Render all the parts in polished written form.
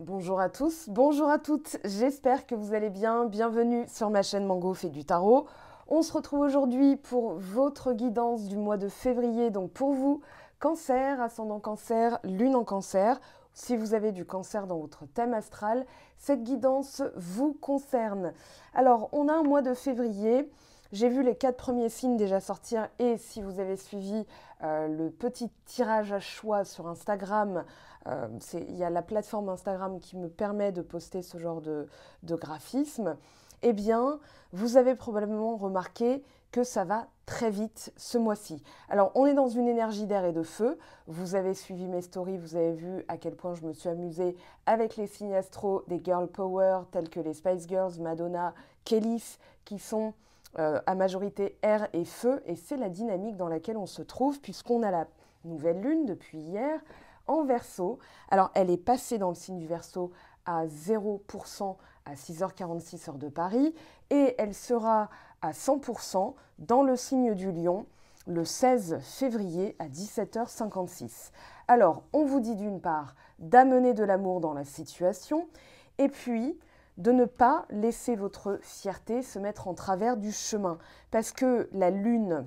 Bonjour à tous, bonjour à toutes, j'espère que vous allez bien. Bienvenue sur ma chaîne Mango fait du tarot. On se retrouve aujourd'hui pour votre guidance du mois de février. Donc pour vous, cancer, ascendant cancer, lune en cancer. Si vous avez du cancer dans votre thème astral, cette guidance vous concerne. Alors on a un mois de février. J'ai vu les 4 premiers signes déjà sortir et si vous avez suivi le petit tirage à choix sur Instagram, il y a la plateforme Instagram qui me permet de poster ce genre de graphisme, eh bien, vous avez probablement remarqué que ça va très vite ce mois-ci. Alors, on est dans une énergie d'air et de feu. Vous avez suivi mes stories, vous avez vu à quel point je me suis amusée avec les signes astro des girl power tels que les Spice Girls, Madonna, Kellys, qui sont à majorité air et feu, et c'est la dynamique dans laquelle on se trouve puisqu'on a la nouvelle lune depuis hier en Verseau. Alors elle est passée dans le signe du Verseau à 0% à 6h46 heure de Paris et elle sera à 100% dans le signe du Lion le 16 février à 17h56. Alors on vous dit d'une part d'amener de l'amour dans la situation et puis de ne pas laisser votre fierté se mettre en travers du chemin. Parce que la lune,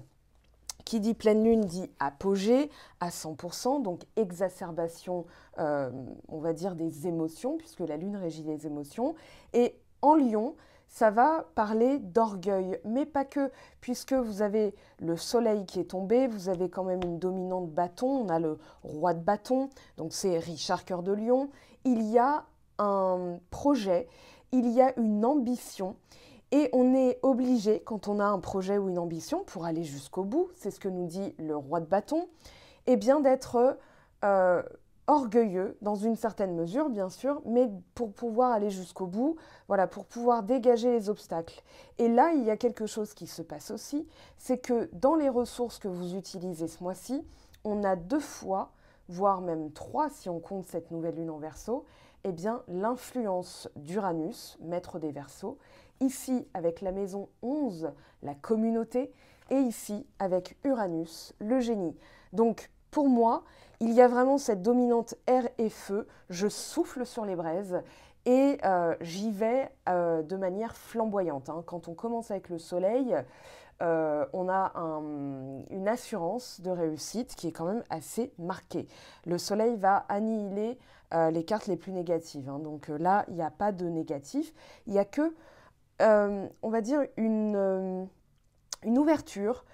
qui dit pleine lune, dit apogée à 100%, donc exacerbation, on va dire, des émotions, puisque la lune régit les émotions. Et en Lion, ça va parler d'orgueil, mais pas que, puisque vous avez le soleil qui est tombé, vous avez quand même une dominante bâton, on a le roi de bâton, donc c'est Richard Cœur de Lion. Il y a un projet, il y a une ambition et on est obligé, quand on a un projet ou une ambition, pour aller jusqu'au bout, c'est ce que nous dit le roi de bâton, eh bien d'être orgueilleux dans une certaine mesure, bien sûr, mais pour pouvoir aller jusqu'au bout, voilà, pour pouvoir dégager les obstacles. Et là, il y a quelque chose qui se passe aussi, c'est que dans les ressources que vous utilisez ce mois-ci, on a 2 fois, voire même 3 si on compte cette nouvelle lune en Verseau, eh bien l'influence d'Uranus, maître des Verseaux, ici avec la maison 11, la communauté, et ici avec Uranus, le génie. Donc pour moi, il y a vraiment cette dominante air et feu, je souffle sur les braises et j'y vais de manière flamboyante. Quand on commence avec le soleil, on a une assurance de réussite qui est quand même assez marquée. Le soleil va annihiler les cartes les plus négatives. Donc là, il n'y a pas de négatif. Il n'y a que, on va dire, une ouverture,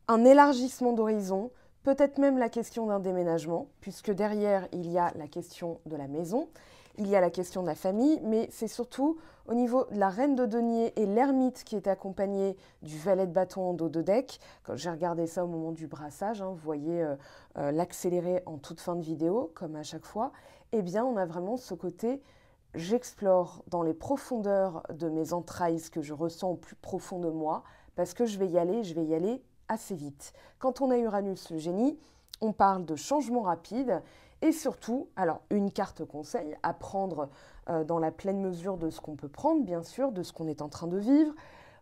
un élargissement d'horizon, peut-être même la question d'un déménagement, puisque derrière, il y a la question de la maison, il y a la question de la famille, mais c'est surtout au niveau de la reine de denier et l'ermite qui est accompagné du valet de bâton en dos de deck. Quand j'ai regardé ça au moment du brassage, vous voyez l'accélérer en toute fin de vidéo, comme à chaque fois, eh bien on a vraiment ce côté j'explore dans les profondeurs de mes entrailles ce que je ressens au plus profond de moi, parce que je vais y aller assez vite. Quand on a Uranus, le génie, on parle de changement rapide et surtout, alors une carte conseil à prendre dans la pleine mesure de ce qu'on peut prendre, bien sûr, de ce qu'on est en train de vivre.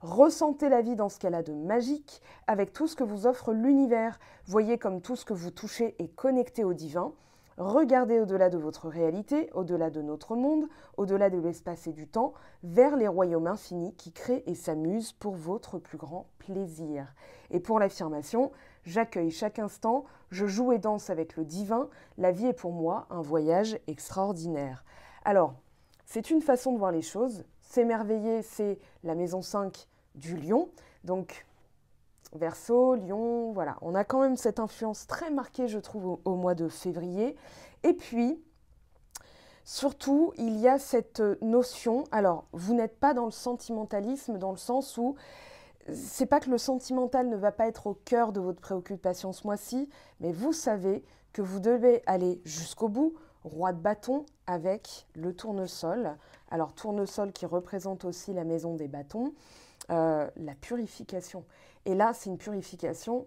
Ressentez la vie dans ce qu'elle a de magique avec tout ce que vous offre l'univers. Voyez comme tout ce que vous touchez est connecté au divin. Regardez au-delà de votre réalité, au-delà de notre monde, au-delà de l'espace et du temps, vers les royaumes infinis qui créent et s'amusent pour votre plus grand plaisir. Et pour l'affirmation, j'accueille chaque instant, je joue et danse avec le divin, la vie est pour moi un voyage extraordinaire. Alors, c'est une façon de voir les choses. S'émerveiller, c'est la maison 5 du Lion. Donc, Verseau, Lion, voilà. On a quand même cette influence très marquée, je trouve, au mois de février. Et puis, surtout, il y a cette notion, alors, vous n'êtes pas dans le sentimentalisme, dans le sens où c'est pas que le sentimental ne va pas être au cœur de votre préoccupation ce mois-ci, mais vous savez que vous devez aller jusqu'au bout, roi de bâton avec le tournesol. Alors tournesol qui représente aussi la maison des bâtons, la purification. Et là, c'est une purification,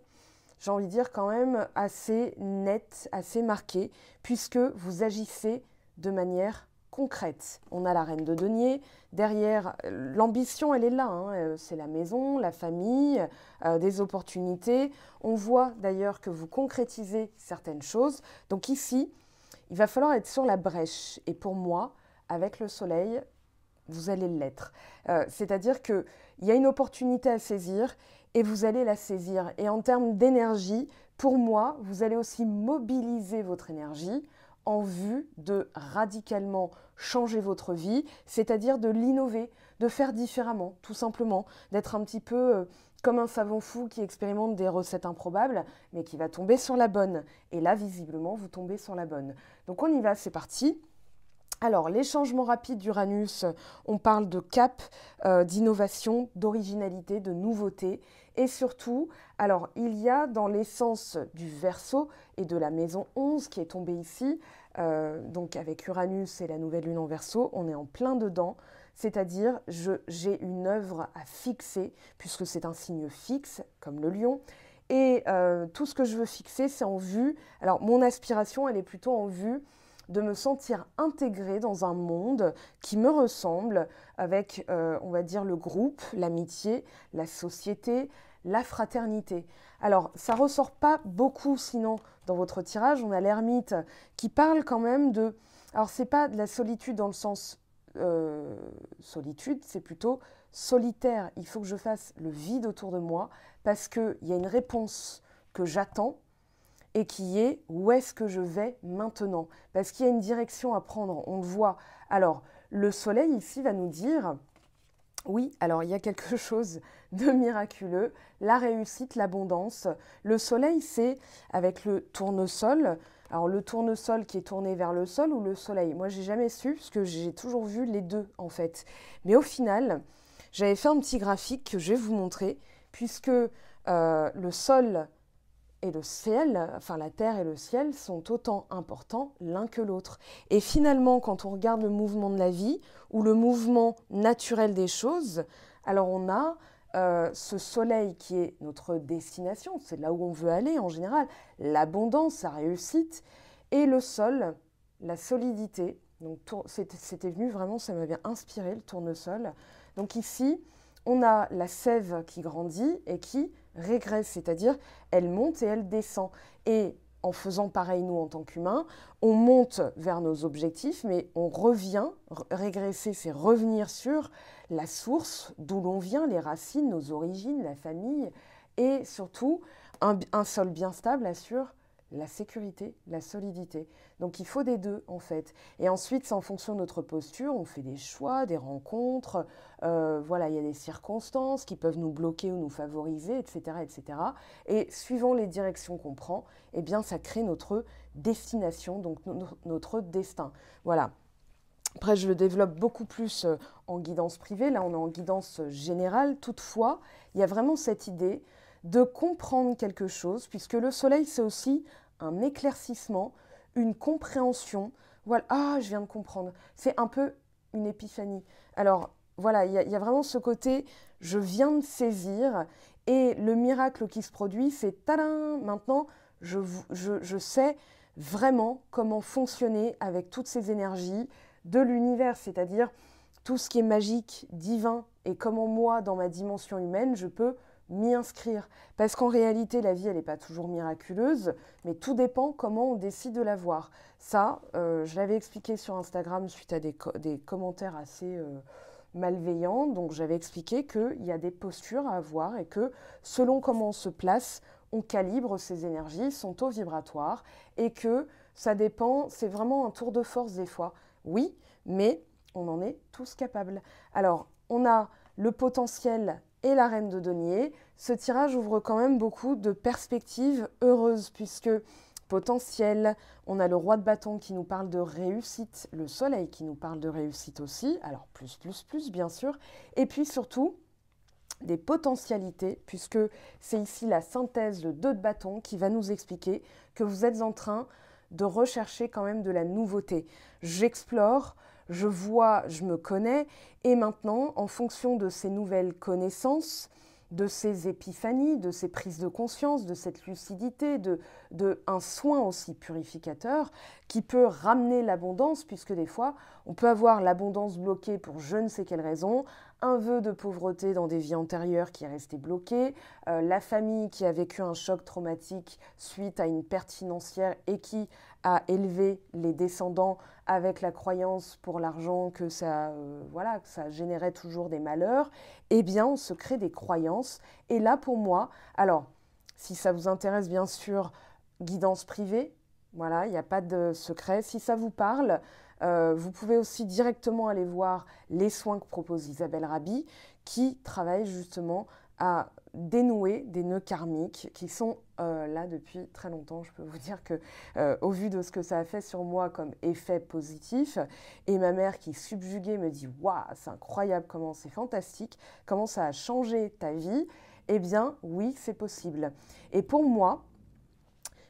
j'ai envie de dire quand même assez nette, assez marquée, puisque vous agissez de manière concrète. On a la reine de denier, derrière, l'ambition, elle est là, c'est la maison, la famille, des opportunités. On voit d'ailleurs que vous concrétisez certaines choses. Donc ici, il va falloir être sur la brèche. Et pour moi, avec le soleil, vous allez l'être. C'est-à-dire qu'il y a une opportunité à saisir et vous allez la saisir. Et en termes d'énergie, pour moi, vous allez aussi mobiliser votre énergie en vue de radicalement changer votre vie, c'est-à-dire de l'innover, de faire différemment, tout simplement, d'être un petit peu comme un savant fou qui expérimente des recettes improbables, mais qui va tomber sur la bonne. Et là, visiblement, vous tombez sur la bonne. Donc on y va, c'est parti. Alors, les changements rapides d'Uranus, on parle de cap, d'innovation, d'originalité, de nouveauté. Et surtout, alors, il y a dans l'essence du Verseau et de la maison 11 qui est tombée ici, donc avec Uranus et la nouvelle lune en Verseau, on est en plein dedans. C'est-à-dire, j'ai une œuvre à fixer, puisque c'est un signe fixe, comme le lion. Et tout ce que je veux fixer, c'est en vue. Alors, mon aspiration, elle est plutôt en vue de me sentir intégrée dans un monde qui me ressemble avec, on va dire, le groupe, l'amitié, la société, la fraternité. Alors, ça ne ressort pas beaucoup, sinon, dans votre tirage. On a l'ermite qui parle quand même de... Alors, ce n'est pas de la solitude dans le sens solitude, c'est plutôt solitaire. Il faut que je fasse le vide autour de moi parce qu'il y a une réponse que j'attends et qui est où est-ce que je vais maintenant? Parce qu'il y a une direction à prendre, on le voit. Alors, le soleil ici va nous dire, oui, alors il y a quelque chose de miraculeux, la réussite, l'abondance. Le soleil, c'est avec le tournesol. Alors, le tournesol qui est tourné vers le sol ou le soleil? Moi, j'ai jamais su, parce que j'ai toujours vu les deux, en fait. Mais au final, j'avais fait un petit graphique que je vais vous montrer, puisque le sol et le ciel, enfin la terre et le ciel, sont autant importants l'un que l'autre. Et finalement, quand on regarde le mouvement de la vie ou le mouvement naturel des choses, alors on a ce soleil qui est notre destination, c'est là où on veut aller en général, l'abondance, la réussite, et le sol, la solidité. Donc c'était venu vraiment, ça m'avait inspiré le tournesol. Donc ici, on a la sève qui grandit et qui régresse, c'est-à-dire elle monte et elle descend. Et en faisant pareil, nous, en tant qu'humains, on monte vers nos objectifs, mais on revient. Régresser, c'est revenir sur la source d'où l'on vient, les racines, nos origines, la famille, et surtout, un sol bien stable assure la sécurité, la solidité. Donc il faut des deux en fait. Et ensuite, c'est en fonction de notre posture, on fait des choix, des rencontres, voilà, il y a des circonstances qui peuvent nous bloquer ou nous favoriser, etc. etc. Et suivant les directions qu'on prend, eh bien ça crée notre destination, donc notre destin. Voilà. Après, je le développe beaucoup plus en guidance privée. Là, on est en guidance générale. Toutefois, il y a vraiment cette idée de comprendre quelque chose, puisque le soleil, c'est aussi un éclaircissement, une compréhension. Voilà, ah, je viens de comprendre. C'est un peu une épiphanie. Alors, voilà, il y a vraiment ce côté, je viens de saisir, et le miracle qui se produit, c'est tadam, maintenant, je sais vraiment comment fonctionner avec toutes ces énergies de l'univers, c'est-à-dire tout ce qui est magique, divin, et comment moi, dans ma dimension humaine, je peux m'y inscrire. Parce qu'en réalité, la vie, elle n'est pas toujours miraculeuse, mais tout dépend comment on décide de la voir. Ça, je l'avais expliqué sur Instagram suite à des commentaires assez malveillants. Donc, j'avais expliqué qu'il y a des postures à avoir et que selon comment on se place, on calibre ses énergies, son taux vibratoire, et que ça dépend, c'est vraiment un tour de force des fois. Oui, mais on en est tous capables. Alors, on a le potentiel et la reine de denier. Ce tirage ouvre quand même beaucoup de perspectives heureuses, puisque potentiel, on a le roi de bâton qui nous parle de réussite, le soleil qui nous parle de réussite aussi, alors plus, bien sûr, et puis surtout des potentialités, puisque c'est ici la synthèse, le 2 de bâton, qui va nous expliquer que vous êtes en train de rechercher quand même de la nouveauté. J'explore, je vois, je me connais, et maintenant, en fonction de ces nouvelles connaissances, de ces épiphanies, de ces prises de conscience, de cette lucidité, de un soin aussi purificateur qui peut ramener l'abondance, puisque des fois, on peut avoir l'abondance bloquée pour je ne sais quelle raison, un vœu de pauvreté dans des vies antérieures qui est resté bloqué, la famille qui a vécu un choc traumatique suite à une perte financière et qui a élevé les descendants avec la croyance pour l'argent que ça, voilà, que ça générait toujours des malheurs, eh bien on se crée des croyances. Et là pour moi, alors si ça vous intéresse bien sûr, guidance privée, voilà, il n'y a pas de secret. Si ça vous parle, vous pouvez aussi directement aller voir les soins que propose Isabelle Rabi, qui travaille justement à dénouer des nœuds karmiques qui sont là depuis très longtemps. Je peux vous dire que, au vu de ce que ça a fait sur moi comme effet positif, et ma mère qui subjuguée me dit « Waouh, c'est incroyable, comment c'est fantastique, comment ça a changé ta vie », eh bien oui, c'est possible. Et pour moi,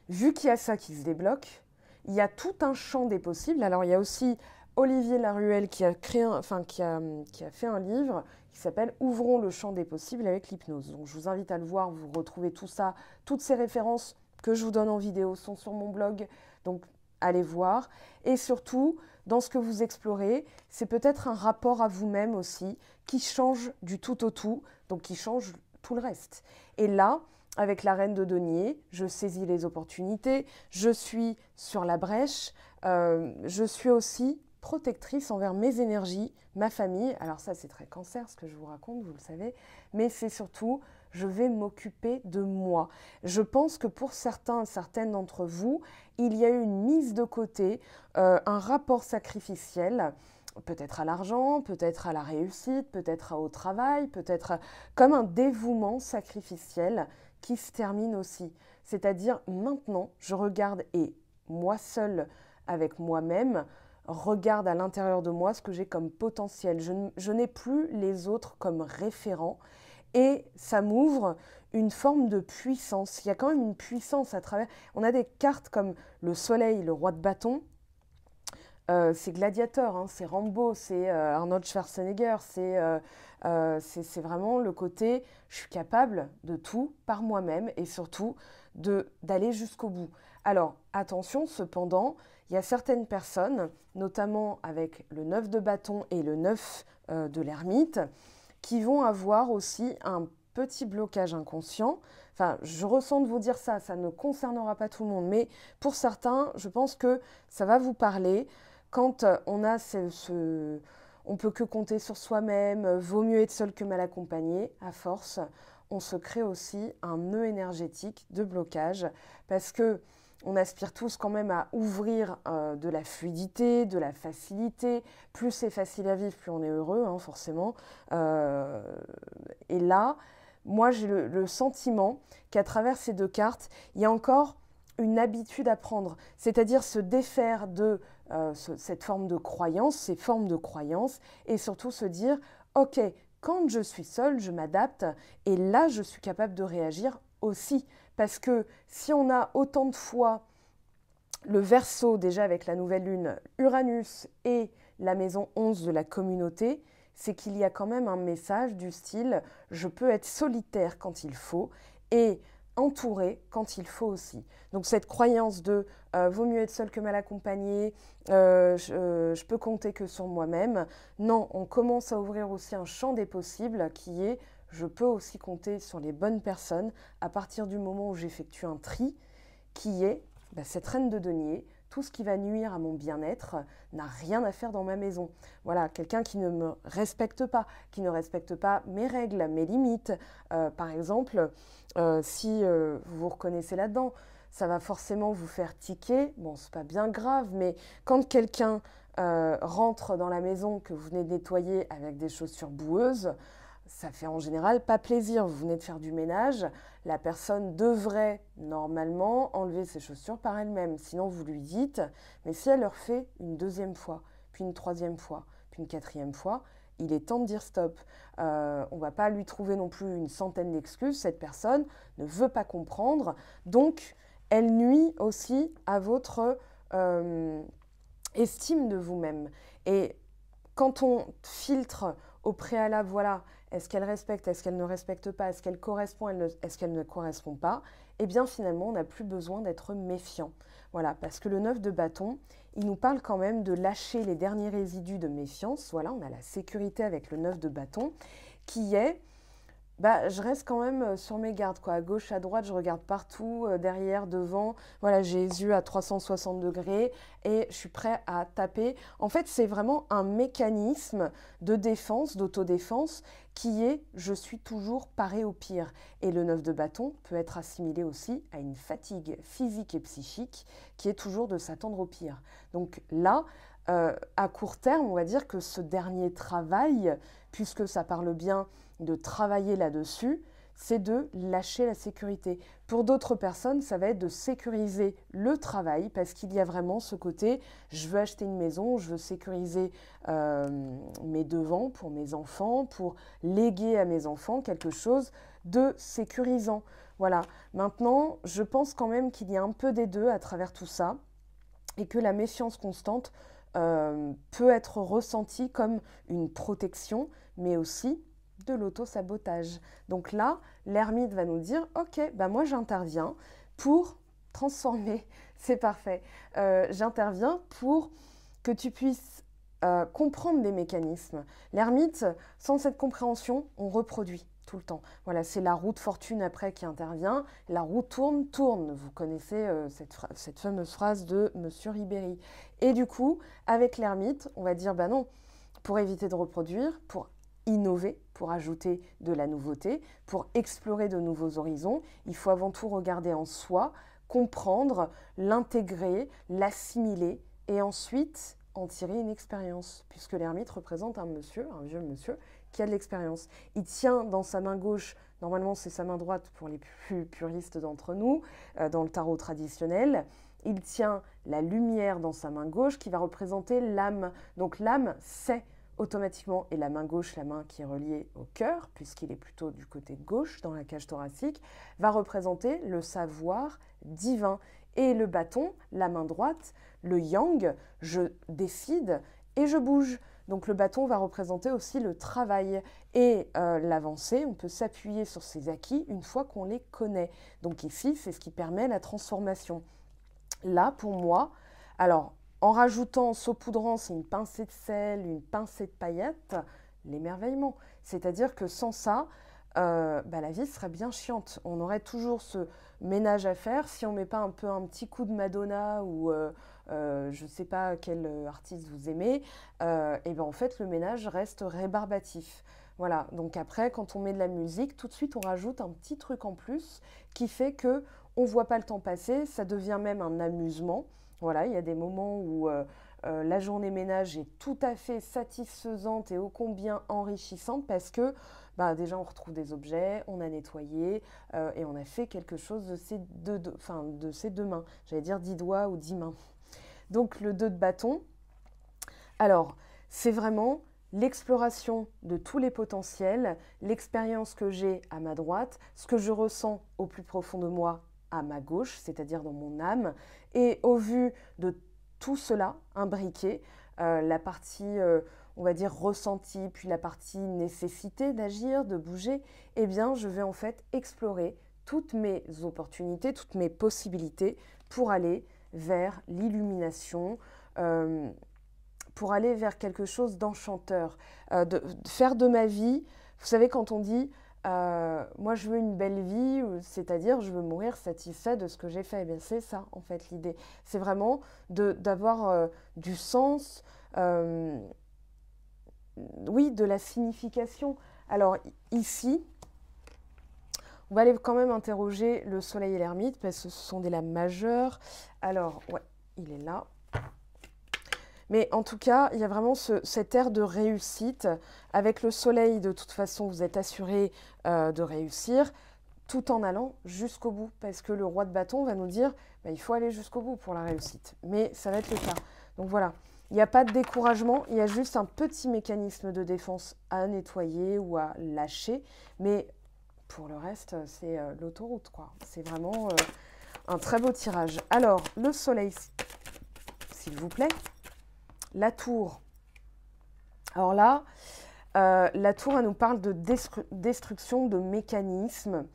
vu qu'il y a ça qui se débloque, il y a tout un champ des possibles. Alors, il y a aussi Olivier Laruelle qui a fait un livre qui s'appelle « Ouvrons le champ des possibles avec l'hypnose ». Donc, je vous invite à le voir, vous retrouvez tout ça. Toutes ces références que je vous donne en vidéo sont sur mon blog, donc allez voir. Et surtout, dans ce que vous explorez, c'est peut-être un rapport à vous-même aussi qui change du tout au tout, donc qui change tout le reste. Et là, avec la reine de denier, je saisis les opportunités, je suis sur la brèche, je suis aussi protectrice envers mes énergies, ma famille. Alors ça, c'est très cancer, ce que je vous raconte, vous le savez, mais c'est surtout, je vais m'occuper de moi. Je pense que pour certaines d'entre vous, il y a eu une mise de côté, un rapport sacrificiel, peut-être à l'argent, peut-être à la réussite, peut-être au travail, peut-être comme un dévouement sacrificiel qui se termine aussi. C'est-à-dire maintenant, je regarde et moi seule avec moi-même, regarde à l'intérieur de moi ce que j'ai comme potentiel. Je n'ai plus les autres comme référents et ça m'ouvre une forme de puissance. Il y a quand même une puissance à travers. On a des cartes comme le soleil, le roi de bâton. C'est Gladiator, hein, c'est Rambo, c'est Arnold Schwarzenegger, c'est vraiment le côté je suis capable de tout par moi-même et surtout d'aller jusqu'au bout. Alors attention, cependant, il y a certaines personnes, notamment avec le 9 de bâton et le 9 de l'ermite, qui vont avoir aussi un petit blocage inconscient. Enfin, je ressens de vous dire ça, ça ne concernera pas tout le monde, mais pour certains, je pense que ça va vous parler. Quand on a on peut que compter sur soi-même, vaut mieux être seul que mal accompagné, à force, on se crée aussi un nœud énergétique de blocage parce que on aspire tous quand même à ouvrir de la fluidité, de la facilité. Plus c'est facile à vivre, plus on est heureux, hein, forcément. Et là, moi, j'ai le sentiment qu'à travers ces deux cartes, il y a encore une habitude à prendre, c'est-à-dire se défaire de cette forme de croyance, ces formes de croyance, et surtout se dire, ok, quand je suis seule, je m'adapte, et là, je suis capable de réagir aussi. Parce que si on a autant de fois le Verseau, déjà avec la nouvelle lune, Uranus et la maison 11 de la communauté, c'est qu'il y a quand même un message du style « je peux être solitaire quand il faut » et entouré quand il faut aussi. Donc cette croyance de vaut mieux être seul que mal accompagné, je peux compter que sur moi-même. Non, on commence à ouvrir aussi un champ des possibles qui est je peux aussi compter sur les bonnes personnes à partir du moment où j'effectue un tri qui est cette reine de denier. Tout ce qui va nuire à mon bien-être n'a rien à faire dans ma maison. Voilà, quelqu'un qui ne me respecte pas, qui ne respecte pas mes règles, mes limites. Par exemple, si vous vous reconnaissez là-dedans, ça va forcément vous faire tiquer. Bon, c'est pas bien grave, mais quand quelqu'un rentre dans la maison que vous venez de nettoyer avec des chaussures boueuses, ça fait en général pas plaisir. Vous venez de faire du ménage, la personne devrait normalement enlever ses chaussures par elle-même. Sinon, vous lui dites, mais si elle le refait une deuxième fois, puis une troisième fois, puis une quatrième fois, il est temps de dire stop. On ne va pas lui trouver non plus une centaine d'excuses. Cette personne ne veut pas comprendre. Donc, elle nuit aussi à votre estime de vous-même. Et quand on filtre au préalable, voilà, est-ce qu'elle respecte, est-ce qu'elle ne respecte pas, est-ce qu'elle correspond, est-ce qu'elle ne correspond pas, eh bien finalement, on n'a plus besoin d'être méfiant. Voilà, parce que le 9 de bâton, il nous parle quand même de lâcher les derniers résidus de méfiance. Voilà, on a la sécurité avec le 9 de bâton, qui est, je reste quand même sur mes gardes, quoi. À gauche, à droite, je regarde partout, derrière, devant. Voilà, j'ai les yeux à 360 degrés et je suis prêt à taper. En fait, c'est vraiment un mécanisme de défense, d'autodéfense, qui est « je suis toujours paré au pire ». Et le 9 de bâton peut être assimilé aussi à une fatigue physique et psychique qui est toujours de s'attendre au pire. Donc là, à court terme, on va dire que ce dernier travail, puisque ça parle bien de travailler là-dessus, c'est de lâcher la sécurité. Pour d'autres personnes, ça va être de sécuriser le travail parce qu'il y a vraiment ce côté, je veux acheter une maison, je veux sécuriser mes devants pour mes enfants, pour léguer à mes enfants quelque chose de sécurisant. Voilà. Maintenant, je pense quand même qu'il y a un peu des deux à travers tout ça et que la méfiance constante peut être ressentie comme une protection, mais aussi de l'auto-sabotage. Donc là, l'ermite va nous dire « Ok, moi j'interviens pour transformer, c'est parfait. J'interviens pour que tu puisses comprendre des mécanismes. » L'ermite, sans cette compréhension, on reproduit tout le temps. Voilà, c'est la roue de fortune après qui intervient. La roue tourne, tourne. Vous connaissez cette fameuse phrase de Monsieur Ribéry. Et du coup, avec l'ermite, on va dire « non, pour éviter de reproduire, pour innover, pour ajouter de la nouveauté, pour explorer de nouveaux horizons, il faut avant tout regarder en soi, comprendre, l'intégrer, l'assimiler et ensuite en tirer une expérience, puisque l'ermite représente un vieux monsieur, qui a de l'expérience. Il tient dans sa main gauche, normalement c'est sa main droite pour les plus puristes d'entre nous, dans le tarot traditionnel, il tient la lumière dans sa main gauche qui va représenter l'âme. Donc l'âme, c'est automatiquement, et la main gauche, la main qui est reliée au cœur, puisqu'il est plutôt du côté gauche dans la cage thoracique, va représenter le savoir divin. Et le bâton, la main droite, le yang, je décide et je bouge. Donc le bâton va représenter aussi le travail et l'avancée. On peut s'appuyer sur ses acquis une fois qu'on les connaît. Donc ici, c'est ce qui permet la transformation. Là, pour moi, alors, en rajoutant, en saupoudrant, c'est une pincée de sel, une pincée de paillettes, l'émerveillement. C'est-à-dire que sans ça, la vie serait bien chiante. On aurait toujours ce ménage à faire. Si on ne met pas un petit coup de Madonna ou je ne sais pas quel artiste vous aimez, en fait, le ménage reste rébarbatif. Voilà, donc après, quand on met de la musique, tout de suite, on rajoute un petit truc en plus qui fait qu'on ne voit pas le temps passer, ça devient même un amusement. Voilà, il y a des moments où la journée ménage est tout à fait satisfaisante et ô combien enrichissante parce que déjà on retrouve des objets, on a nettoyé et on a fait quelque chose de ces deux mains. J'allais dire 10 doigts ou 10 mains. Donc le 2 de bâton, alors c'est vraiment l'exploration de tous les potentiels, l'expérience que j'ai à ma droite, ce que je ressens au plus profond de moi à ma gauche, c'est-à-dire dans mon âme. Et au vu de tout cela imbriqué, la partie, on va dire, ressentie, puis la partie nécessité d'agir, de bouger, eh bien, je vais en fait explorer toutes mes opportunités, toutes mes possibilités pour aller vers l'illumination, pour aller vers quelque chose d'enchanteur, de faire de ma vie, vous savez, quand on dit moi je veux une belle vie, c'est-à-dire je veux mourir satisfait de ce que j'ai fait. Eh bien, c'est ça en fait l'idée. C'est vraiment d'avoir du sens, oui, de la signification. Alors ici, on va aller quand même interroger le soleil et l'ermite parce que ce sont des lames majeures. Alors, ouais, il est là. Mais en tout cas, il y a vraiment cet air de réussite. Avec le soleil, de toute façon, vous êtes assuré de réussir tout en allant jusqu'au bout. Parce que le roi de bâton va nous dire il faut aller jusqu'au bout pour la réussite. Mais ça va être le cas. Donc voilà, il n'y a pas de découragement. Il y a juste un petit mécanisme de défense à nettoyer ou à lâcher. Mais pour le reste, c'est l'autoroute, quoi. C'est vraiment un très beau tirage. Alors, le soleil, s'il vous plaît. La tour. Alors là, la tour, elle nous parle de destruction de mécanismes.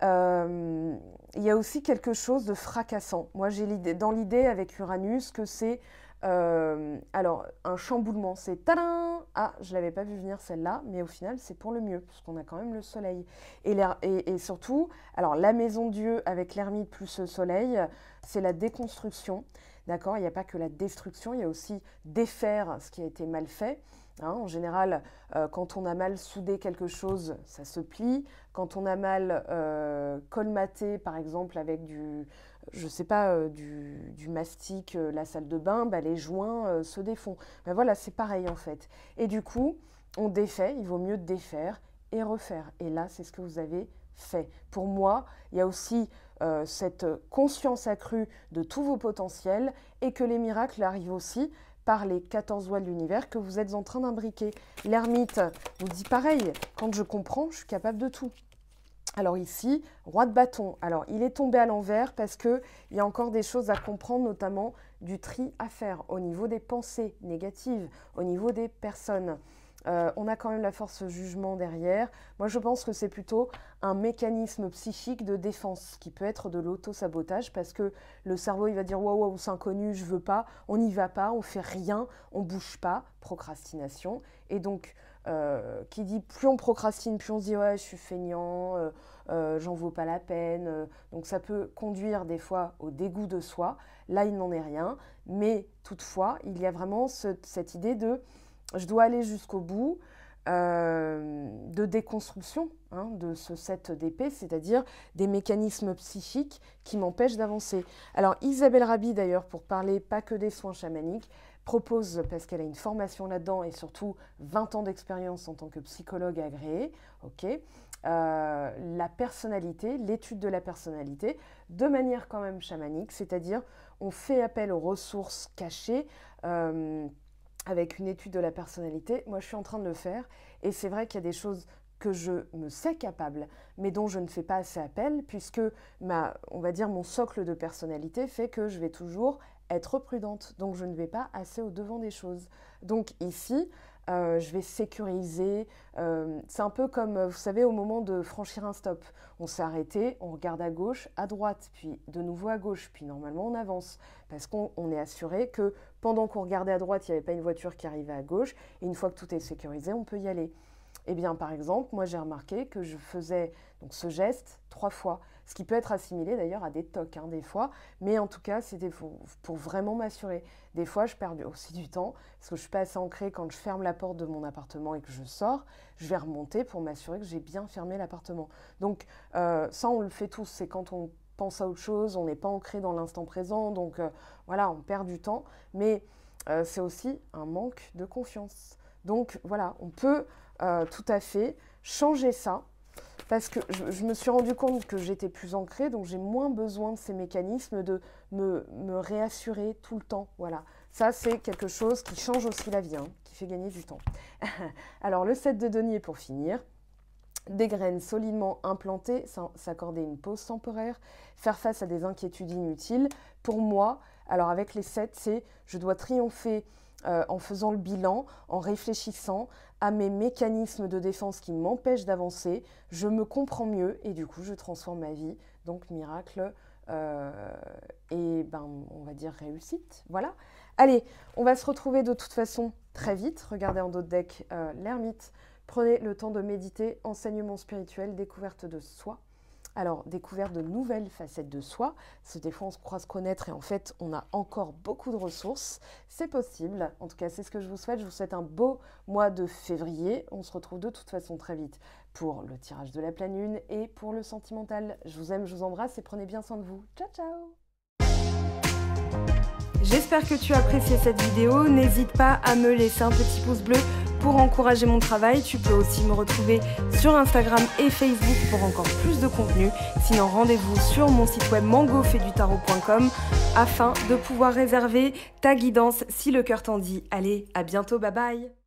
Il y a aussi quelque chose de fracassant. Moi, j'ai dans l'idée avec Uranus que c'est Alors, un chamboulement, c'est tadam! Ah, je l'avais pas vu venir celle-là, mais au final, c'est pour le mieux, puisqu'on a quand même le soleil. Et surtout, alors la maison Dieu avec l'ermite plus le soleil, c'est la déconstruction. D'accord? Il n'y a pas que la destruction, il y a aussi défaire ce qui a été mal fait. Hein, en général, quand on a mal soudé quelque chose, ça se plie. Quand on a mal colmaté, par exemple, avec je sais pas, du mastic, la salle de bain, bah, les joints se défont. Ben voilà, c'est pareil en fait. Et du coup, on défait, il vaut mieux défaire et refaire. Et là, c'est ce que vous avez fait. Pour moi, il y a aussi cette conscience accrue de tous vos potentiels et que les miracles arrivent aussi par les 14 lois de l'univers que vous êtes en train d'imbriquer. L'ermite vous dit pareil, quand je comprends, je suis capable de tout. Alors ici, roi de bâton. Alors il est tombé à l'envers parce qu'il y a encore des choses à comprendre, notamment du tri à faire au niveau des pensées négatives, au niveau des personnes. On a quand même la force jugement derrière. Moi, je pense que c'est plutôt un mécanisme psychique de défense qui peut être de l'auto-sabotage parce que le cerveau, il va dire « Waouh, c'est inconnu, je veux pas », on n'y va pas, on fait rien, on bouge pas, procrastination. Et donc, qui dit plus on procrastine, plus on se dit « Ouais, je suis feignant, j'en vaux pas la peine ». Donc, ça peut conduire des fois au dégoût de soi. Là, il n'en est rien. Mais toutefois, il y a vraiment cette idée de je dois aller jusqu'au bout de déconstruction de ce 7 d'épée, c'est-à-dire des mécanismes psychiques qui m'empêchent d'avancer. Alors Isabelle Rabi, d'ailleurs, pour parler pas que des soins chamaniques, propose, parce qu'elle a une formation là-dedans et surtout 20 ans d'expérience en tant que psychologue agréée, la personnalité, l'étude de la personnalité, de manière quand même chamanique, c'est-à-dire on fait appel aux ressources cachées, avec une étude de la personnalité. Moi, je suis en train de le faire et c'est vrai qu'il y a des choses que je me sais capable, mais dont je ne fais pas assez appel, puisque on va dire mon socle de personnalité fait que je vais toujours être prudente, donc je ne vais pas assez au-devant des choses. Donc ici, je vais sécuriser. C'est un peu comme, vous savez, au moment de franchir un stop. On s'est arrêté, on regarde à gauche, à droite, puis de nouveau à gauche, puis normalement on avance. Parce qu'on est assuré que pendant qu'on regardait à droite, il n'y avait pas une voiture qui arrivait à gauche, et une fois que tout est sécurisé, on peut y aller. Eh bien, par exemple, moi j'ai remarqué que je faisais donc, ce geste 3 fois, ce qui peut être assimilé d'ailleurs à des tocs des fois, mais en tout cas c'était pour vraiment m'assurer. Des fois je perds aussi du temps, parce que je suis pas assez ancrée quand je ferme la porte de mon appartement et que je sors, je vais remonter pour m'assurer que j'ai bien fermé l'appartement. Donc ça on le fait tous, c'est quand on pense à autre chose, on n'est pas ancré dans l'instant présent, donc voilà, on perd du temps, mais c'est aussi un manque de confiance. Donc voilà, on peut tout à fait changer ça, parce que je me suis rendu compte que j'étais plus ancrée, donc j'ai moins besoin de ces mécanismes de me réassurer tout le temps. Voilà, ça c'est quelque chose qui change aussi la vie, qui fait gagner du temps. Alors le 7 de denier pour finir. Des graines solidement implantées, s'accorder une pause temporaire, faire face à des inquiétudes inutiles. Pour moi, alors avec les 7, c'est je dois triompher en faisant le bilan, en réfléchissant à mes mécanismes de défense qui m'empêchent d'avancer. Je me comprends mieux et du coup, je transforme ma vie. Donc, miracle et on va dire réussite. Voilà. Allez, on va se retrouver de toute façon très vite. Regardez en dos de deck l'ermite. Prenez le temps de méditer, enseignement spirituel, découverte de soi. Alors, découverte de nouvelles facettes de soi. Parce que des fois, on se croit se connaître et en fait, on a encore beaucoup de ressources. C'est possible. En tout cas, c'est ce que je vous souhaite. Je vous souhaite un beau mois de février. On se retrouve de toute façon très vite pour le tirage de la pleine lune et pour le sentimental. Je vous aime, je vous embrasse et prenez bien soin de vous. Ciao, ciao! J'espère que tu as apprécié cette vidéo. N'hésite pas à me laisser un petit pouce bleu pour encourager mon travail. Tu peux aussi me retrouver sur Instagram et Facebook pour encore plus de contenu. Sinon, rendez-vous sur mon site web mangofetdutarot.com afin de pouvoir réserver ta guidance si le cœur t'en dit. Allez, à bientôt, bye bye!